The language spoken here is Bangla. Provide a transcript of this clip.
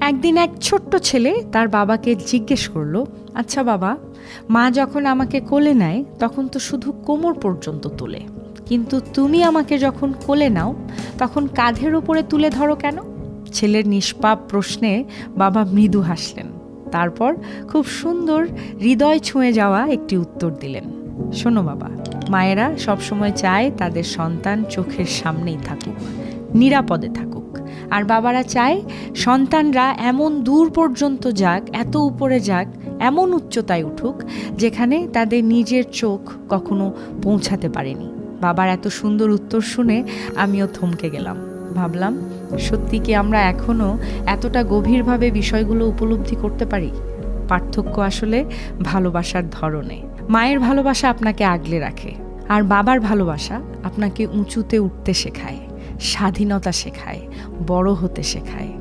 একদিন এক ছোট্ট ছেলে তার বাবাকে জিজ্ঞেস করলো, আচ্ছা বাবা, মা যখন আমাকে কোলে নেয় তখন তো শুধু কোমর পর্যন্ত তোলে, কিন্তু তুমি আমাকে যখন কোলে নাও তখন কাঁধের ওপরে তুলে ধরো কেন? ছেলের নিষ্পাপ প্রশ্নে বাবা মৃদু হাসলেন, তারপর খুব সুন্দর হৃদয় ছুঁয়ে যাওয়া একটি উত্তর দিলেন। শোনো বাবা, মায়েরা সবসময় চায় তাদের সন্তান চোখের সামনেই থাকুক, নিরাপদে থাকুক, আর বাবারা চায় সন্তানরা এমন দূর পর্যন্ত যাক, এত উপরে যাক, এমন উচ্চতায় উঠুক যেখানে তাদের নিজের চোখ কখনো পৌঁছাতে পারেনি। বাবার এত সুন্দর উত্তর শুনে আমিও থমকে গেলাম। ভাবলাম, সত্যি কি আমরা এখনও এতটা গভীরভাবে বিষয়গুলো উপলব্ধি করতে পারি? পার্থক্য আসলে ভালোবাসার ধরনে। মায়ের ভালোবাসা আপনাকে আগলে রাখে, আর বাবার ভালোবাসা আপনাকে উঁচুতে উঠতে শেখায়, স্বাধীনতা শেখায়, বড় হতে শেখায়।